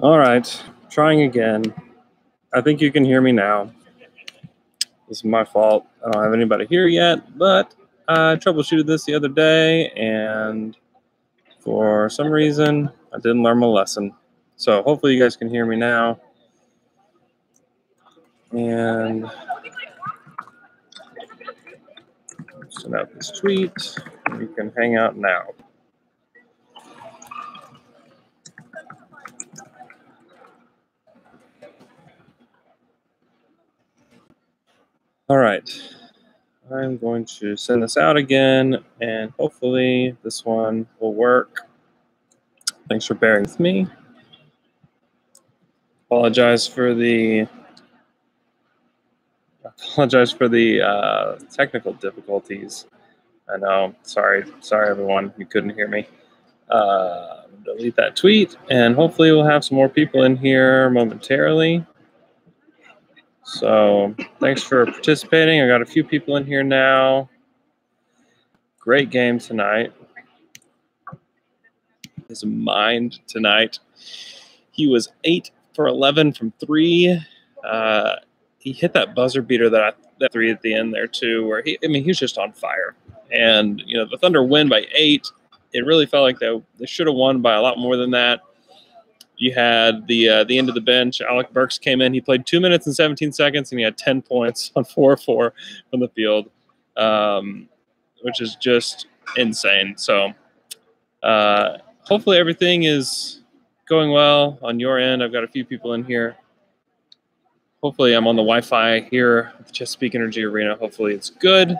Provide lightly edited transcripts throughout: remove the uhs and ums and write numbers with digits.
All right, trying again. I think you can hear me now. This is my fault. I don't have anybody here yet, but I troubleshooted this the other day, and for some reason, I didn't learn my lesson. So hopefully you guys can hear me now. And send out this tweet. You can hang out now. All right. I'm going to send this out again, and hopefully this one will work. Thanks for bearing with me. Apologize for the technical difficulties. I know. Sorry, everyone. You couldn't hear me. Delete that tweet, and hopefully we'll have some more people in here momentarily. So thanks for participating. I got a few people in here now. Great game tonight. His mind tonight. He was 8 for 11 from 3. He hit that buzzer beater that 3 at the end there too, where he was just on fire. And the Thunder win by 8. It really felt like they should have won by a lot more than that. You had the end of the bench. Alec Burks came in. He played 2 minutes and 17 seconds, and he had 10 points on 4-4 from the field, which is just insane. So hopefully everything is going well on your end. I've got a few people in here. Hopefully I'm on the Wi-Fi here at the Chesapeake Energy Arena. Hopefully it's good.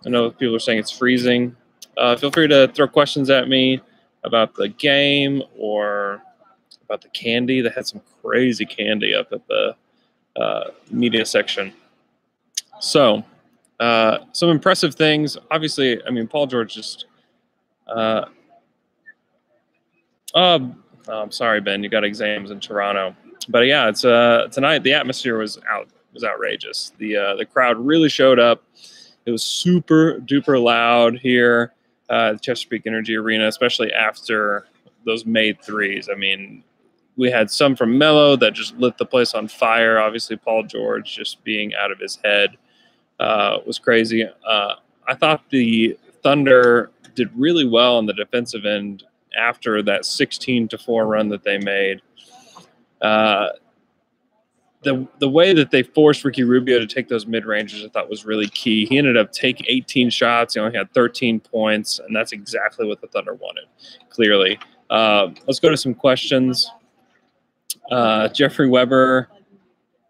I know people are saying it's freezing. Feel free to throw questions at me about the game or about the candy. They had some crazy candy up at the media section. So some impressive things. Obviously, Paul George just I'm sorry, Ben, you got exams in Toronto. But yeah, it's tonight the atmosphere was outrageous. The crowd really showed up. It was super duper loud here at the Chesapeake Energy Arena, especially after those made threes. We had some from Melo that just lit the place on fire. Obviously, Paul George just being out of his head was crazy. I thought the Thunder did really well on the defensive end after that 16-4 run that they made. The way that they forced Ricky Rubio to take those mid-ranges, I thought was really key. He ended up taking 18 shots. He only had 13 points, and that's exactly what the Thunder wanted, clearly. Let's go to some questions. Jeffrey Weber,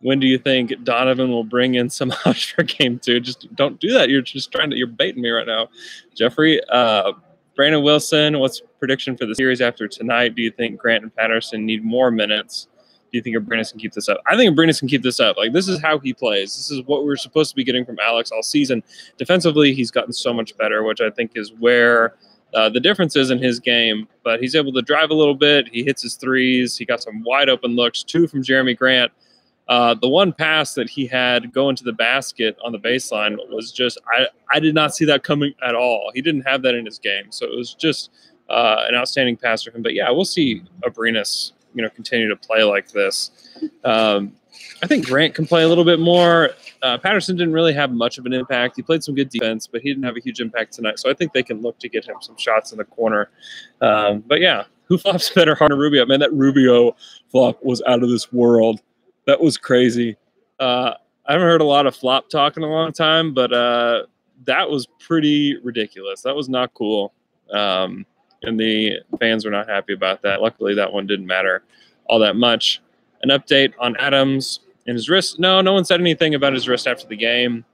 when do you think Donovan will bring in some Hush for game 2? Just don't do that. You're baiting me right now. Jeffrey, Brandon Wilson, what's prediction for the series after tonight? Do you think Grant and Patterson need more minutes? Do you think Abrines can keep this up? I think Abrines can keep this up. This is how he plays. This is what we're supposed to be getting from Alex all season. Defensively, he's gotten so much better, which I think is where the difference is in his game. But he's able to drive a little bit. He hits his threes. He got some wide open looks, 2 from Jeremy Grant. The one pass that he had going to the basket on the baseline was just I did not see that coming at all. He didn't have that in his game. So it was just an outstanding pass for him. But, yeah, we'll see Abrines continue to play like this. I think Grant can play a little bit more. Patterson didn't really have much of an impact. He played some good defense, but he didn't have a huge impact tonight. So I think they can look to get him some shots in the corner. But, yeah, who flops better, Harden or Rubio? Man, that Rubio flop was out of this world. That was crazy. I haven't heard a lot of flop talk in a long time, but that was pretty ridiculous. That was not cool. And the fans were not happy about that. Luckily, that one didn't matter all that much. An update on Adams and his wrist. No one said anything about his wrist after the game.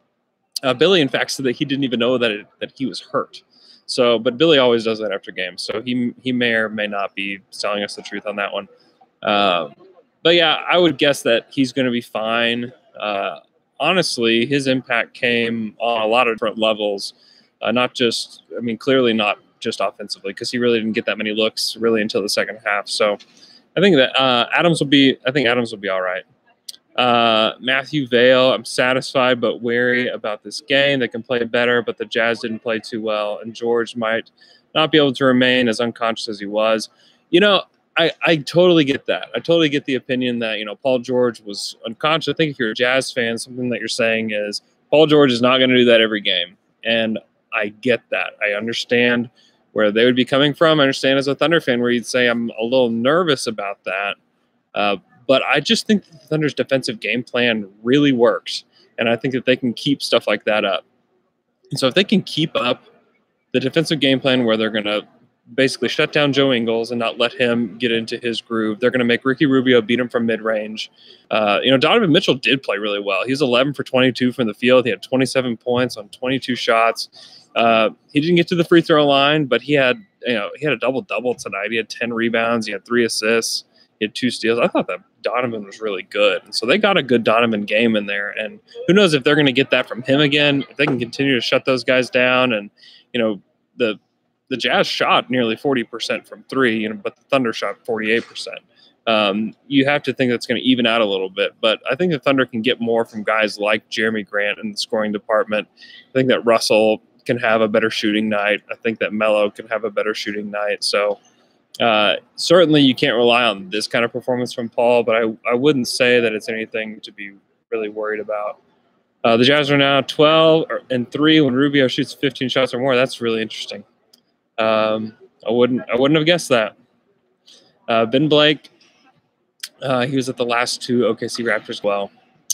Billy, in fact, said that he didn't even know that he was hurt. So, but Billy always does that after games. So he may or may not be telling us the truth on that one. But, yeah, I would guess that he's going to be fine. Honestly, his impact came on a lot of different levels. Clearly not just offensively, because he really didn't get that many looks really until the second half. So I think that Adams will be all right. Matthew Vale, I'm satisfied but wary about this game. They can play better, but the Jazz didn't play too well, and George might not be able to remain as unconscious as he was. I totally get that. I totally get the opinion that, Paul George was unconscious. I think if you're a Jazz fan, something that you're saying is Paul George is not going to do that every game. And I get that. I understand where they would be coming from. I understand as a Thunder fan where you'd say I'm a little nervous about that. But I just think the Thunder's defensive game plan really works. And I think that they can keep stuff like that up. And so if they can keep up the defensive game plan where they're going to basically shut down Joe Ingles and not let him get into his groove, they're going to make Ricky Rubio beat him from mid-range. Donovan Mitchell did play really well. He was 11 for 22 from the field. He had 27 points on 22 shots. He didn't get to the free throw line, but he had a double-double tonight. He had 10 rebounds. He had 3 assists. He had 2 steals. I thought that Donovan was really good. And so they got a good Donovan game in there. And who knows if they're going to get that from him again, if they can continue to shut those guys down. And, the Jazz shot nearly 40% from 3, but the Thunder shot 48%. You have to think that's going to even out a little bit. But I think the Thunder can get more from guys like Jeremy Grant in the scoring department. I think that Russell can have a better shooting night. I think that Melo can have a better shooting night. So certainly you can't rely on this kind of performance from Paul, but I wouldn't say that it's anything to be really worried about. The Jazz are now 12-3 when Rubio shoots 15 shots or more. That's really interesting. I wouldn't have guessed that. Ben Blake, he was at the last 2 OKC Raptors as well.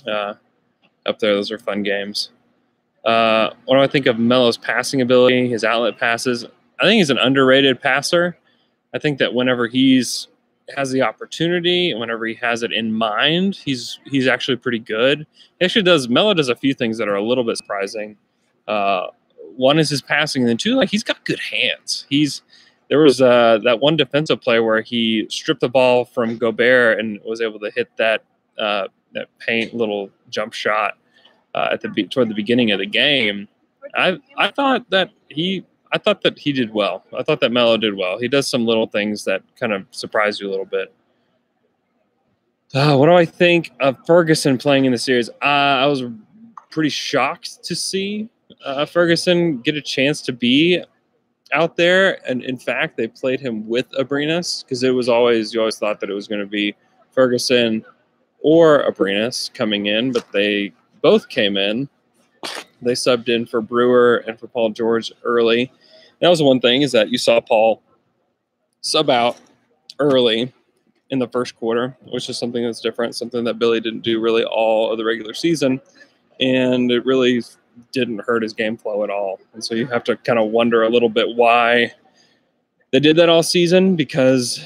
Up there, those are fun games. What do I think of Melo's passing ability, his outlet passes? I think he's an underrated passer. I think that whenever has the opportunity, whenever he has it in mind, he's actually pretty good. Melo does a few things that are a little bit surprising. One is his passing, and then 2, he's got good hands. There was that one defensive play where he stripped the ball from Gobert and was able to hit that paint little jump shot toward the beginning of the game. I thought that he did well. I thought that Melo did well. He does some little things that kind of surprise you a little bit. What do I think of Ferguson playing in the series? I was pretty shocked to see Ferguson get a chance to be out there. And in fact, they played him with Abrines because you always thought that it was going to be Ferguson or Abrines coming in, but they both came in. They subbed in for Brewer and for Paul George early. That was one thing, is that you saw Paul sub out early in the first quarter, which is something that's different, something that Billy didn't do really all of the regular season. And it really didn't hurt his game flow at all. And so you have to kind of wonder a little bit why they did that all season, because,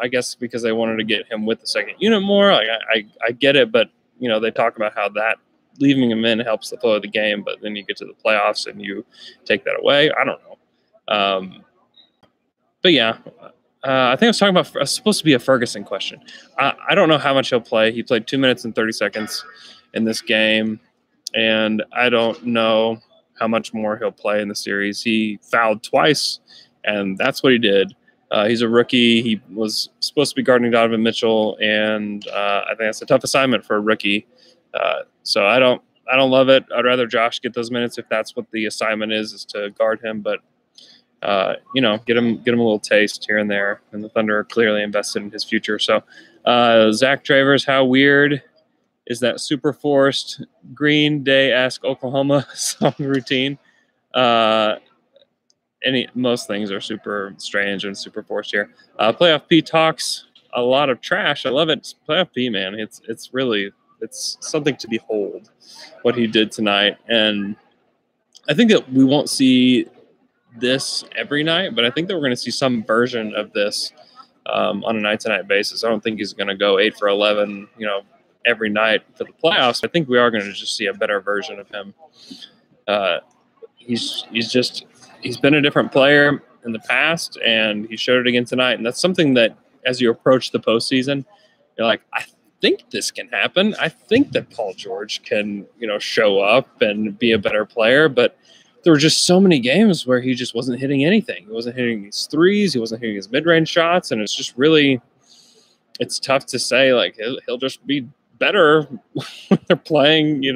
I guess because they wanted to get him with the second unit more. I get it, but, they talk about how that leaving him in helps the flow of the game, but then you get to the playoffs and you take that away. I don't know. But yeah, I think I was supposed to be a Ferguson question. I don't know how much he'll play. He played 2 minutes and 30 seconds in this game, and I don't know how much more he'll play in the series. He fouled twice, and that's what he did. He's a rookie. He was supposed to be guarding Donovan Mitchell, and I think that's a tough assignment for a rookie. So I don't love it. I'd rather Josh get those minutes if that's what the assignment is to guard him. But get him a little taste here and there. And the Thunder are clearly invested in his future. So Zach Travers, how weird is that super forced Green Day-esque Oklahoma song routine? Most things are super strange and super forced here. Playoff P talks a lot of trash. I love it. Playoff P, man. It's something to behold what he did tonight. And I think that we won't see this every night, but I think that we're going to see some version of this on a night-to-night basis. I don't think he's going to go 8 for 11, every night for the playoffs. I think we are going to just see a better version of him. He's been a different player in the past, and he showed it again tonight. And that's something that, as you approach the postseason, you're like, I think this can happen. I think that Paul George can, show up and be a better player. But there were just so many games where he just wasn't hitting anything. He wasn't hitting these threes. He wasn't hitting his mid-range shots. And it's just really, it's tough to say, he'll just be better when they're playing, in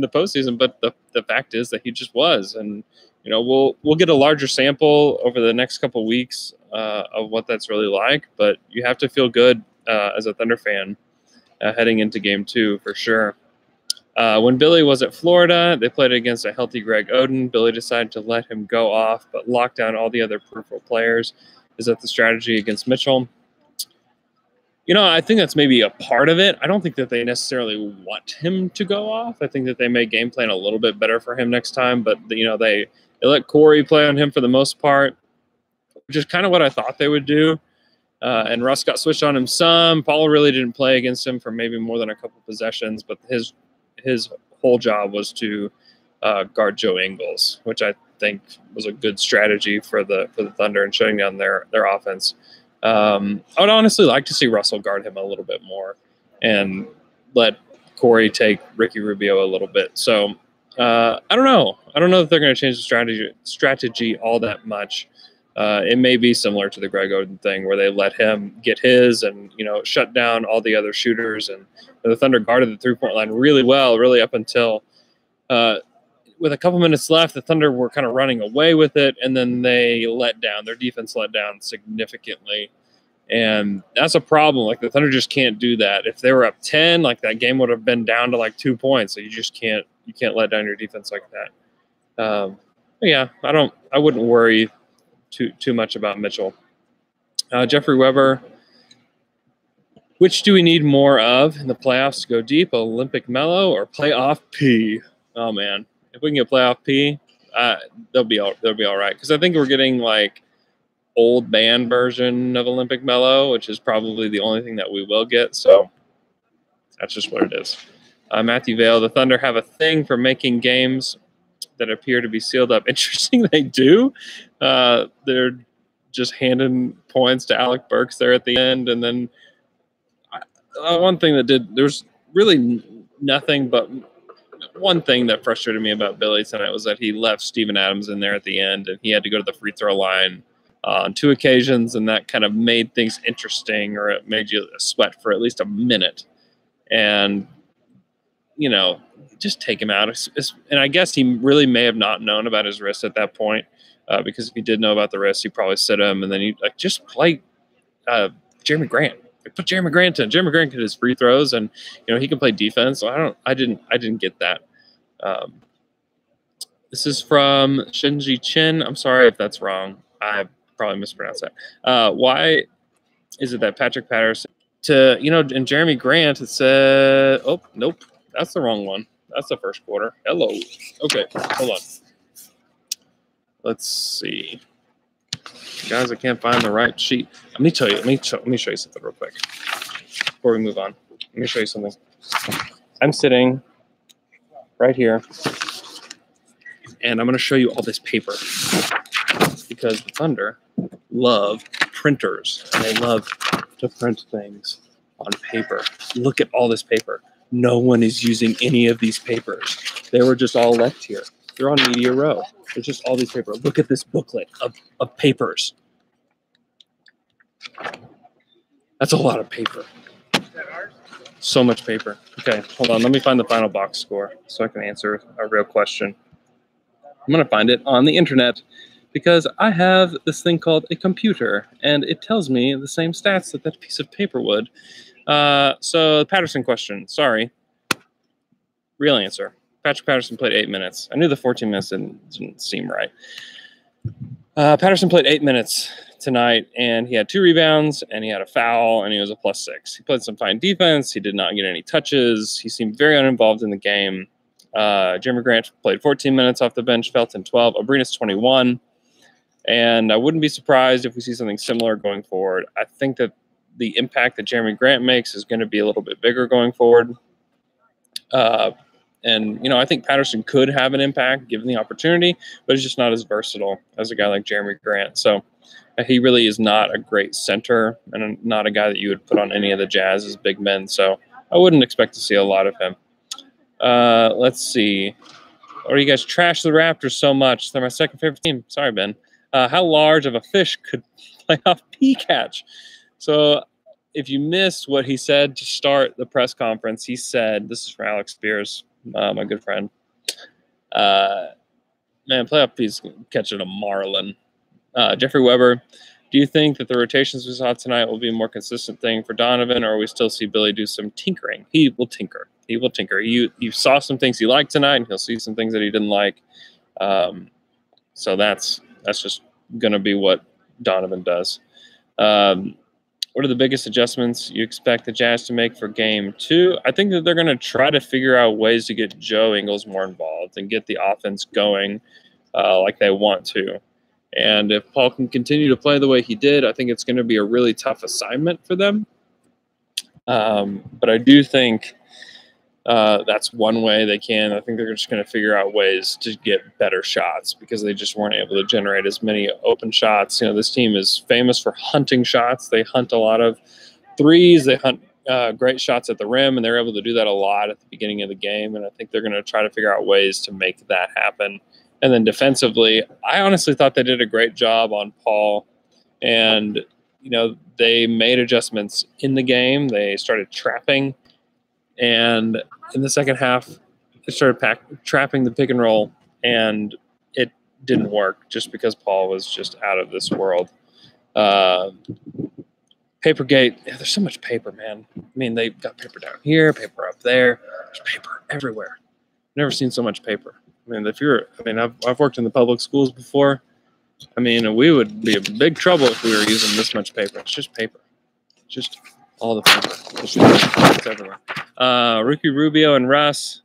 the postseason. But the fact is that he just was. And, we'll get a larger sample over the next couple of weeks of what that's really like. But you have to feel good as a Thunder fan heading into Game 2 for sure. When Billy was at Florida, they played against a healthy Greg Oden. Billy decided to let him go off, but lock down all the other peripheral players. Is that the strategy against Mitchell? I think that's maybe a part of it. I don't think that they necessarily want him to go off. I think that they may game plan a little bit better for him next time, but they let Corey play on him for the most part, which is kind of what I thought they would do. And Russ got switched on him some. Paul really didn't play against him for maybe more than a couple possessions, but his whole job was to guard Joe Ingles, which I think was a good strategy for the Thunder and shutting down their offense. I would honestly like to see Russell guard him a little bit more and let Corey take Ricky Rubio a little bit. So I don't know. I don't know if they're going to change the strategy all that much. It may be similar to the Greg Oden thing where they let him get his and, shut down all the other shooters. And the Thunder guarded the three-point line really well, really up until with a couple minutes left, the Thunder were kind of running away with it, and then they let down. Their defense let down significantly, and that's a problem. Like, the Thunder just can't do that. If they were up 10, like, that game would have been down to, like, 2 points, so you just can't let down your defense like that. Yeah, I wouldn't worry too much about Mitchell. Jeffrey Weber, which do we need more of in the playoffs to go deep, Olympic Melo or playoff P? Oh, man. If we can get playoff P, they'll be all right. Because I think we're getting like old band version of Olympic Melo, which is probably the only thing that we will get. So that's just what it is. Matthew Vale, the Thunder have a thing for making games that appear to be sealed up. Interesting, they do. They're just handing points to Alec Burks there at the end, and then one thing there's really nothing but one thing that frustrated me about Billy tonight was that he left Steven Adams in there at the end, and he had to go to the free throw line on 2 occasions, and that kind of made things interesting, or it made you sweat for at least a minute. And, just take him out. And I guess he really may have not known about his wrist at that point, because if he did know about the wrist, he'd probably sit him, and then he'd just play Jeremy Grant. Put Jeremy Grant in. Jeremy Grant can his free throws, and he can play defense. So I didn't get that. This is from Shinji Chin. I'm sorry if that's wrong. I probably mispronounced that. Why is it that Patrick Patterson and Jeremy Grant? It said, oh nope, that's the wrong one. That's the first quarter. Hello. Okay, hold on. Let's see. Guys, I can't find the right sheet. Let me show you something real quick before we move on. Let me show you something. I'm sitting right here, and I'm going to show you all this paper because the Thunder love printers, and they love to print things on paper. Look at all this paper. No one is using any of these papers. They were just all left here. They're on Media Row. There's just all these papers. Look at this booklet of papers. That's a lot of paper. So much paper. Okay, hold on. Let me find the final box score so I can answer a real question. I'm going to find it on the internet because I have this thing called a computer, and it tells me the same stats that piece of paper would. So, Patterson question. Sorry. Real answer. Patrick Patterson played 8 minutes. I knew the 14 minutes didn't seem right. Patterson played 8 minutes tonight, and he had 2 rebounds, and he had a foul, and he was a +6. He played some fine defense. He did not get any touches. He seemed very uninvolved in the game. Jeremy Grant played 14 minutes off the bench, Felton 12, Abrinas 21. And I wouldn't be surprised if we see something similar going forward. I think that the impact that Jeremy Grant makes is going to be a little bit bigger going forward. And, I think Patterson could have an impact given the opportunity, but he's just not as versatile as a guy like Jeremy Grant. So he really is not a great center and not a guy that you would put on any of the Jazz's big men. So I wouldn't expect to see a lot of him. Let's see. Or you guys trash the Raptors so much. They're my second favorite team. Sorry, Ben. How large of a fish could playoff P catch? So if you missed what he said to start the press conference, he said, this is from Alex Spears, my good friend. Man, playoff P's catching a marlin. Jeffrey Weber, Do you think that the rotations we saw tonight will be a more consistent thing for Donovan, or will we still see Billy do some tinkering? He will tinker. He will tinker. You saw some things he liked tonight, and he'll see some things that he didn't like. So that's just going to be what Donovan does. What are the biggest adjustments you expect the Jazz to make for Game 2? I think that they're going to try to figure out ways to get Joe Ingles more involved and get the offense going like they want to. And if Paul can continue to play the way he did, I think it's going to be a really tough assignment for them. But I do think that's one way they can. I think they're just going to figure out ways to get better shots because they just weren't able to generate as many open shots. This team is famous for hunting shots. They hunt a lot of threes. They hunt great shots at the rim, and they're able to do that a lot at the beginning of the game. And I think they're going to try to figure out ways to make that happen. And then defensively, I honestly thought they did a great job on Paul. And, they made adjustments in the game. They started trapping. And in the second half, they started trapping the pick and roll. And it didn't work just because Paul was just out of this world. Papergate, there's so much paper, man. I mean, they've got paper down here, paper up there. There's paper everywhere. Never seen so much paper. I've worked in the public schools before. We would be in big trouble if we were using this much paper. It's just paper. Just all the paper. It's everywhere. Ricky Rubio and Russ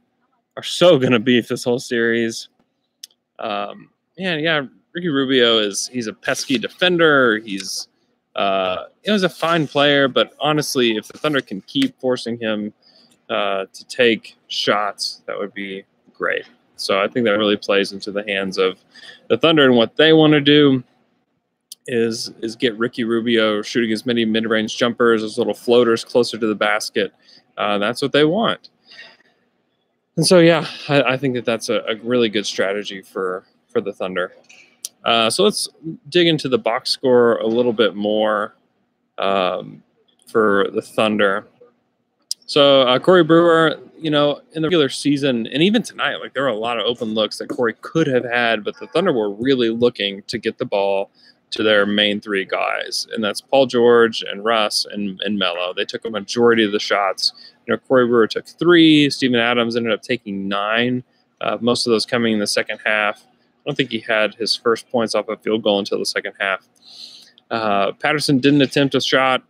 are so going to beef this whole series. Ricky Rubio he's a pesky defender. He's a fine player, but honestly, if the Thunder can keep forcing him to take shots, that would be great. So I think that really plays into the hands of the Thunder, and what they want to do is get Ricky Rubio shooting as many mid-range jumpers, as little floaters closer to the basket. That's what they want. And so, I think that's a really good strategy for the Thunder. So let's dig into the box score a little bit more for the Thunder. So Corey Brewer, in the regular season, and even tonight, there were a lot of open looks that Corey could have had, but the Thunder were really looking to get the ball to their main three guys, and that's Paul George and Russ and Melo. They took a majority of the shots. Corey Brewer took 3. Steven Adams ended up taking 9, most of those coming in the second half. I don't think he had his first points off a field goal until the second half. Patterson didn't attempt a shot.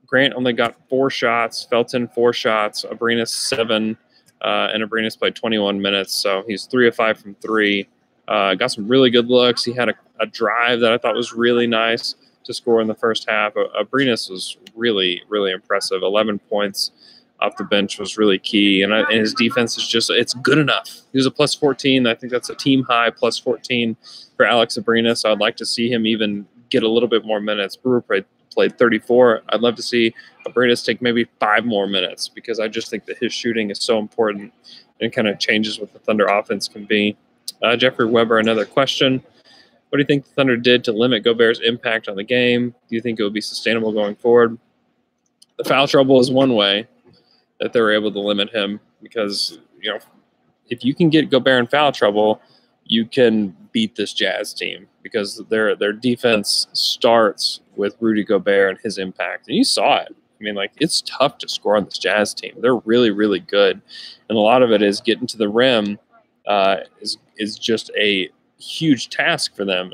Grant only got 4 shots. Felton 4 shots. Abrinas 7, and Abrinas played 21 minutes, so he's 3 of 5 from 3. Got some really good looks. He had a drive that I thought was really nice to score in the first half. Abrinas was really, really impressive. 11 points off the bench was really key, and his defense is it's good enough. He was a plus 14. I think that's a team high plus 14 for Alex Abrinas. So I'd like to see him even get a little bit more minutes. Brewer played 34. I'd love to see Abrinas take maybe 5 more minutes because I just think that his shooting is so important and kind of changes what the Thunder offense can be. Jeffrey Weber, another question. What do you think the Thunder did to limit Gobert's impact on the game? Do you think it will be sustainable going forward? The foul trouble is one way that they were able to limit him because, if you can get Gobert in foul trouble, you can beat this Jazz team because their defense starts with Rudy Gobert and his impact. And you saw it. It's tough to score on this Jazz team. They're really, really good. And a lot of it is getting to the rim is just a huge task for them.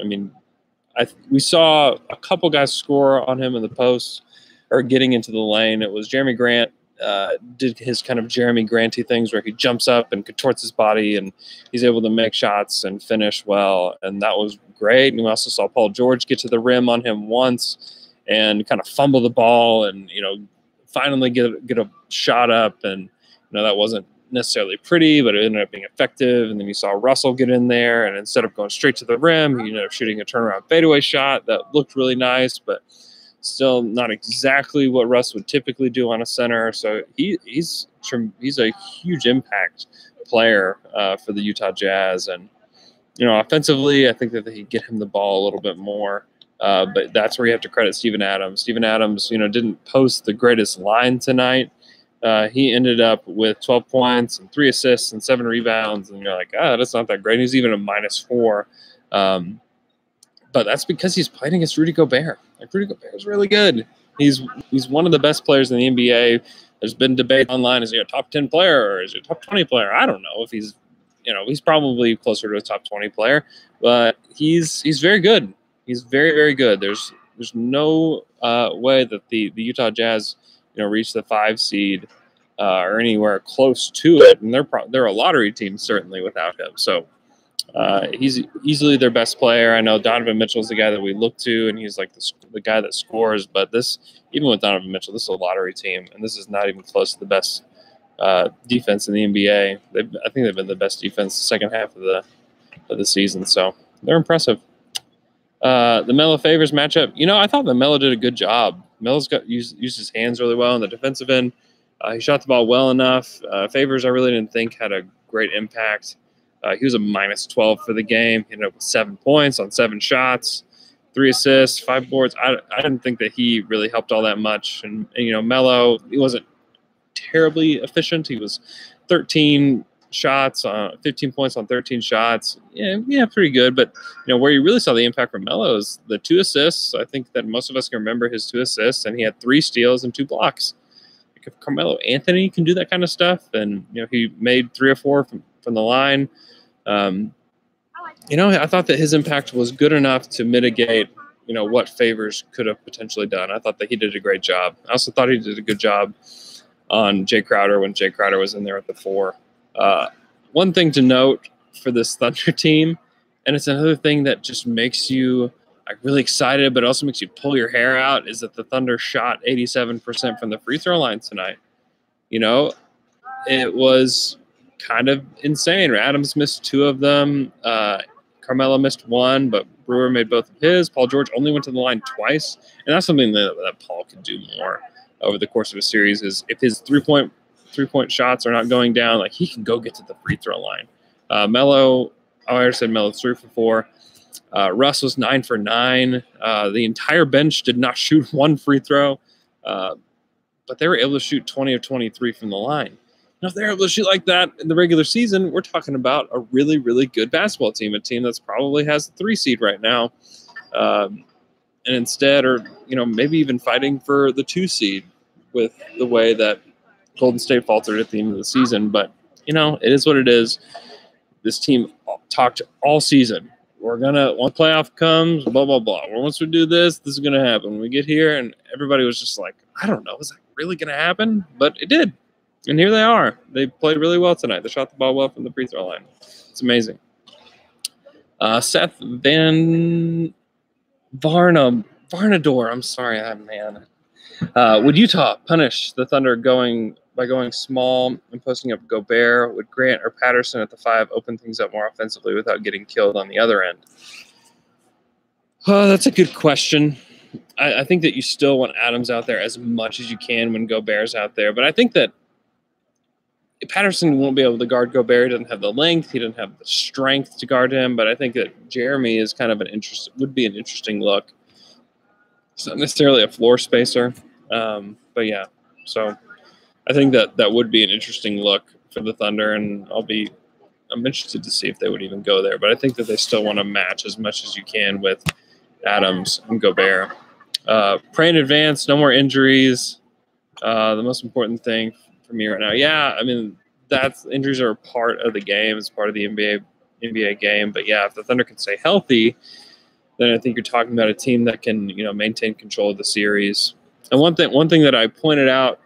We saw a couple guys score on him in the post or getting into the lane. It was Jeremy Grant did his kind of Jeremy Granty things where he jumps up and contorts his body and he's able to make shots and finish well. And that was great. And we also saw Paul George get to the rim on him once and kind of fumble the ball and, finally get a shot up. And, that wasn't necessarily pretty, but it ended up being effective. And then you saw Russell get in there, and instead of going straight to the rim, he ended up shooting a turnaround fadeaway shot that looked really nice, but still not exactly what Russ would typically do on a center. So he's a huge impact player for the Utah Jazz. And, offensively, I think that they could get him the ball a little bit more. But that's where you have to credit Steven Adams. Steven Adams, didn't post the greatest line tonight. He ended up with 12 points and 3 assists and 7 rebounds. And you're like, that's not that great. He's even a -4. But that's because he's playing against Rudy Gobert. Like, Rudy Gobert is really good. He's one of the best players in the NBA. There's been debate online: is he a top 10 player or is he a top 20 player? I don't know if he's, he's probably closer to a top 20 player, but he's very good. He's very, very good. There's no way that the Utah Jazz, reach the 5 seed or anywhere close to it, and they're a lottery team certainly without him. So he's easily their best player. I know Donovan Mitchell's the guy that we look to, and he's like the guy that scores. But even with Donovan Mitchell, this is a lottery team, and this is not even close to the best defense in the NBA. I think they've been the best defense the second half of the season, so they're impressive. The Melo Favors matchup, I thought that Melo did a good job. Melo's used his hands really well on the defensive end. He shot the ball well enough. Favors, I really didn't think had a great impact. He was a -12 for the game. He ended up with 7 points on 7 shots, 3 assists, 5 boards. I didn't think that he really helped all that much. And Melo, he wasn't terribly efficient. He was 13 shots, 15 points on 13 shots. Yeah, pretty good. But where you really saw the impact from Melo is the 2 assists. I think that most of us can remember his 2 assists, and he had 3 steals and 2 blocks. Like, if Carmelo Anthony can do that kind of stuff, then he made 3 or 4 from the line. I thought that his impact was good enough to mitigate, what Favors could have potentially done. I thought that he did a great job. I also thought he did a good job on Jay Crowder when Jay Crowder was in there at the 4. One thing to note for this Thunder team, and it's another thing that just makes you really excited, but also makes you pull your hair out, is that the Thunder shot 87% from the free throw line tonight. It was kind of insane. Adams missed 2 of them. Carmelo missed 1, but Brewer made both of his. Paul George only went to the line twice, and that's something that Paul could do more over the course of a series. Is if his three-point shots are not going down, he can go get to the free throw line. Melo, I already said Melo's 3 for 4. Russ was 9 for 9. The entire bench did not shoot 1 free throw, but they were able to shoot 20 of 23 from the line. Now, if they're able to shoot like that in the regular season, we're talking about a really, really good basketball team, a team that's probably has the 3 seed right now, and instead are, maybe even fighting for the 2 seed with the way that Golden State faltered at the end of the season. But, it is what it is. This team talked all season. When playoff comes, blah, blah, blah. Once we do this is going to happen. When we get here, and everybody was just like, I don't know, is that really going to happen? But it did. And here they are. They played really well tonight. They shot the ball well from the free throw line. It's amazing. Seth Van Varnador. I'm sorry, man. Would Utah punish the Thunder by going small and posting up Gobert? Would Grant or Patterson at the 5 open things up more offensively without getting killed on the other end? That's a good question. I think that you still want Adams out there as much as you can when Gobert's out there. But I think that Patterson won't be able to guard Gobert. He doesn't have the length. He doesn't have the strength to guard him. But I think that Jeremy is kind of would be an interesting look. It's not necessarily a floor spacer. But yeah, so I think that would be an interesting look for the Thunder, and I'm interested to see if they would even go there. But I think that they still want to match as much as you can with Adams and Gobert. Pray in advance, no more injuries. The most important thing for me right now. Yeah, I mean, injuries are a part of the game. It's part of the NBA game. But yeah, if the Thunder can stay healthy, then I think you're talking about a team that can, maintain control of the series. And one thing that I pointed out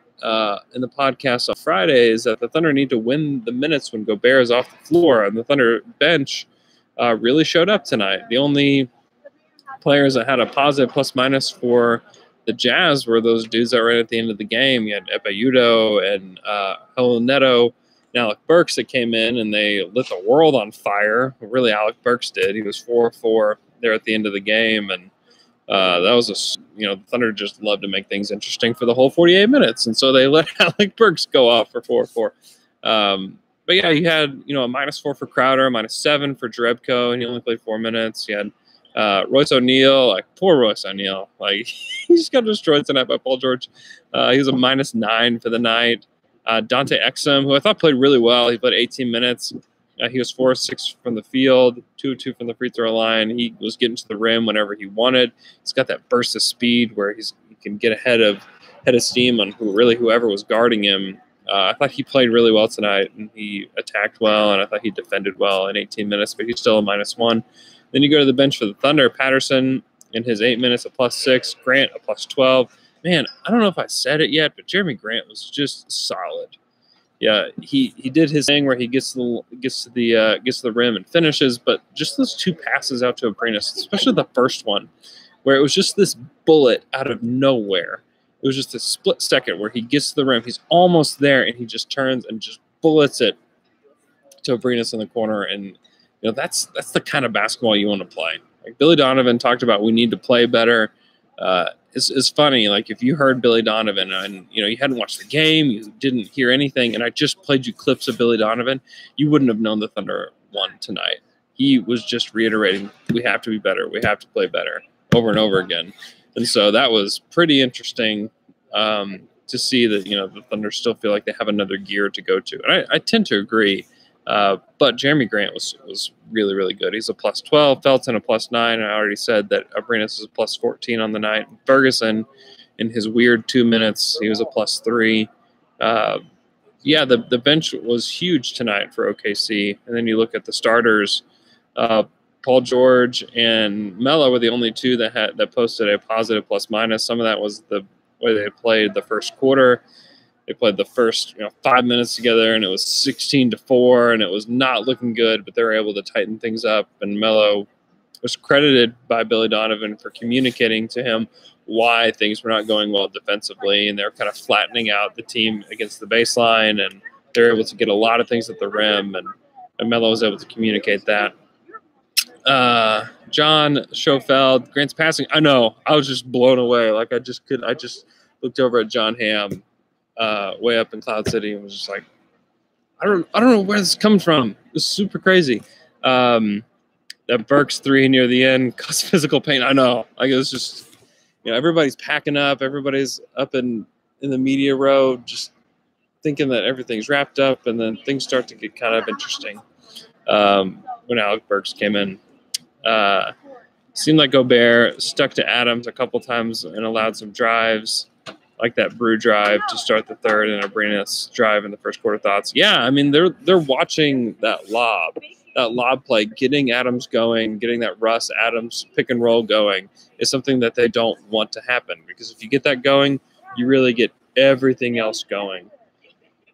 in the podcast on Friday is that the Thunder need to win the minutes when Gobert is off the floor, and the Thunder bench really showed up tonight. The only players that had a positive plus-minus for the Jazz were those dudes that were at the end of the game. You had Epa and Raul Neto and Alec Burks that came in, and they lit the world on fire. Really, Alec Burks did. He was 4-4 there at the end of the game, and that was the Thunder just loved to make things interesting for the whole 48 minutes, and so they let Alec Burks go off for 4-4. But yeah, you had a -4 for Crowder, -7 for Jerebko, and he only played 4 minutes. You had Royce O'Neal, poor Royce O'Neal, he just got destroyed tonight by Paul George. He was a -9 for the night. Dante Exum, who I thought played really well, he played 18 minutes. He was 4 of 6 from the field, 2 of 2 from the free throw line. He was getting to the rim whenever he wanted. He's got that burst of speed where he can get ahead of steam on whoever was guarding him. I thought he played really well tonight, and he attacked well, and I thought he defended well in 18 minutes, but he's still a -1. Then you go to the bench for the Thunder. Patterson in his 8 minutes, a +6. Grant, a +12. Man, I don't know if I said it yet, but Jeremy Grant was just solid. Yeah, he did his thing where he gets to the rim and finishes, but just those 2 passes out to Abrines, especially the first one, where it was just this bullet out of nowhere. It was just a split second where he gets to the rim, he's almost there, and he just turns and just bullets it to Abrines in the corner. And that's the kind of basketball you want to play. Like Billy Donovan talked about, we need to play better. It's funny, like if you heard Billy Donovan and you hadn't watched the game, you didn't hear anything, and I just played you clips of Billy Donovan, you wouldn't have known the Thunder won tonight. He was just reiterating, we have to be better, we have to play better, over and over again. And so that was pretty interesting to see that the Thunder still feel like they have another gear to go to, and I tend to agree. But Jeremy Grant was really, really good. He's a +12. Felton a +9. And I already said that Abrines was a +14 on the night. Ferguson, in his weird 2 minutes, he was a +3. Yeah, the bench was huge tonight for OKC. And then you look at the starters. Paul George and Melo were the only 2 that posted a positive ±. Some of that was the way they played the first quarter. They played the first 5 minutes together, and it was 16-4, and it was not looking good, but they were able to tighten things up. And Melo was credited by Billy Donovan for communicating to him why things were not going well defensively, and they were kind of flattening out the team against the baseline, and they were able to get a lot of things at the rim, and Melo was able to communicate that. John Schofield, Grant's passing. I know, I was just blown away. Like I just looked over at John Hamm, way up in Cloud City, and was just like, I don't know where this is coming from. It's super crazy. That Burks 3 near the end caused physical pain. I know. Like it was just, everybody's packing up. Everybody's up in the media row, just thinking that everything's wrapped up, and then things start to get kind of interesting. When Alec Burks came in, seemed like Gobert stuck to Adams a couple times and allowed some drives, like that Brew drive to start the third and Abrines drive in the first quarter. Thoughts? Yeah, I mean they're watching that lob play, getting Adams going, getting that Russ Adams pick and roll going is something that they don't want to happen, because if you get that going, you really get everything else going.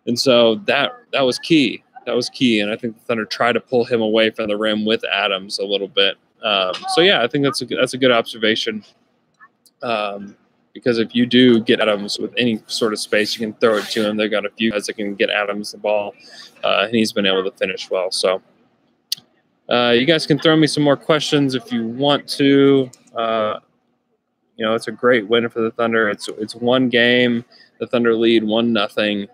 And so that was key. That was key, and I think the Thunder tried to pull him away from the rim with Adams a little bit. So yeah, I think that's a good observation. Because if you do get Adams with any sort of space, you can throw it to him. They've got a few guys that can get Adams the ball, and he's been able to finish well. So you guys can throw me some more questions if you want to. It's a great win for the Thunder. It's one game. The Thunder lead 1-0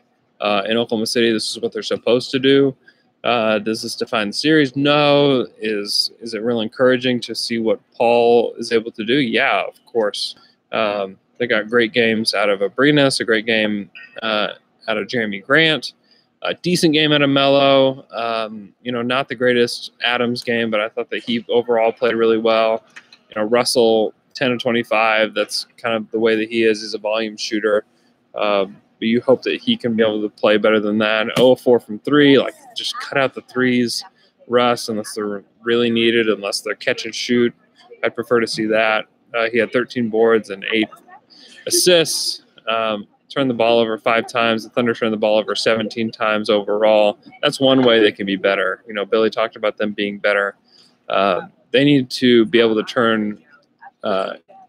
in Oklahoma City. This is what they're supposed to do. Does this define the series? No. Is it real encouraging to see what Paul is able to do? Yeah, of course. They got great games out of Abrines, a great game out of Jeremy Grant, a decent game out of Melo. Not the greatest Adams game, but I thought that he overall played really well. Russell, 10 of 25. That's kind of the way that he is. He's a volume shooter. But you hope that he can be able to play better than that. 0-4 from 3. Like, just cut out the threes, Russ, unless they're really needed, unless they're catch and shoot. I'd prefer to see that. He had 13 boards and 8 assists. Turned the ball over 5 times. The Thunder turned the ball over 17 times overall. That's one way they can be better. Billy talked about them being better. They need to be able to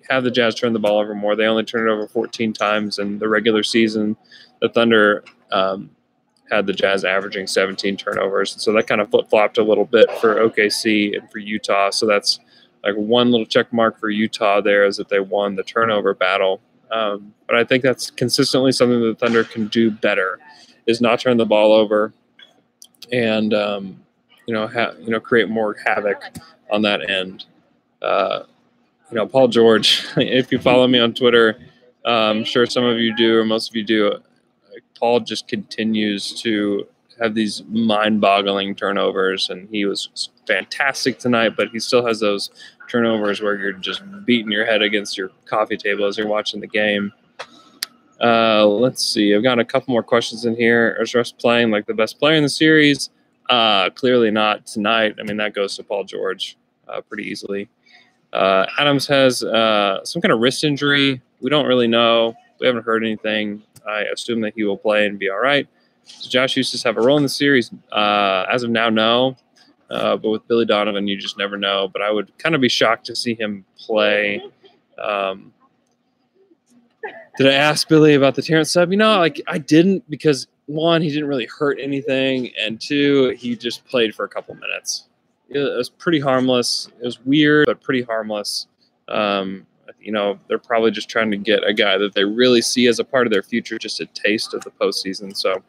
have the Jazz turn the ball over more. They only turned it over 14 times in the regular season. The Thunder had the Jazz averaging 17 turnovers. And so that kind of flip-flopped a little bit for OKC and for Utah. So that's like one little check mark for Utah there, is that they won the turnover battle. But I think that's consistently something that the Thunder can do better, is not turn the ball over and, create more havoc on that end. Paul George, if you follow me on Twitter, I'm sure some of you do, or most of you do, Paul just continues to have these mind-boggling turnovers, and he was fantastic tonight, but he still has those turnovers where you're just beating your head against your coffee table as you're watching the game. Let's see. I've got a couple more questions in here. Is Russ playing like the best player in the series? Clearly not tonight. I mean, that goes to Paul George pretty easily. Adams has some kind of wrist injury. We don't really know. We haven't heard anything. I assume that he will play and be all right. Does Josh Eustace have a role in the series? As of now, no. But with Billy Donovan, you just never know. But I would kind of be shocked to see him play. Did I ask Billy about the Terrence sub? Like I didn't, because one, he didn't really hurt anything, and two, he just played for a couple minutes. It was pretty harmless. It was weird, but pretty harmless. They're probably just trying to get a guy that they really see as a part of their future, just a taste of the postseason. So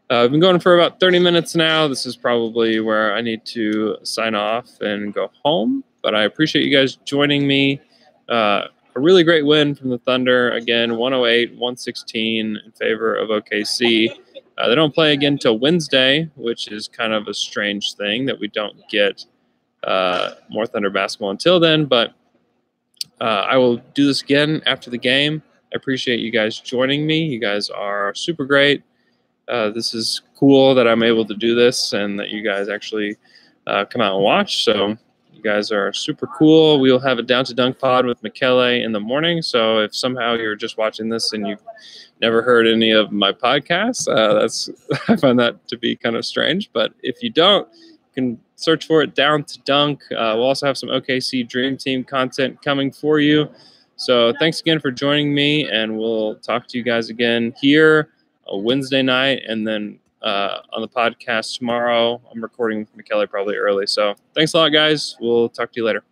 I've been going for about 30 minutes now. This is probably where I need to sign off and go home. But I appreciate you guys joining me. A really great win from the Thunder. Again, 108-116 in favor of OKC. They don't play again until Wednesday, which is kind of a strange thing that we don't get more Thunder basketball until then. But I will do this again after the game. I appreciate you guys joining me. You guys are super great. This is cool that I'm able to do this and that you guys actually come out and watch. So you guys are super cool. We'll have a Down to Dunk pod with Michele in the morning. So if somehow you're just watching this and you've never heard any of my podcasts, I find that to be kind of strange. But if you don't, you can search for it, Down to Dunk. We'll also have some OKC Dream Team content coming for you. So thanks again for joining me, and we'll talk to you guys again here a Wednesday night, and then on the podcast tomorrow. I'm recording with Michele probably early. So thanks a lot, guys. We'll talk to you later.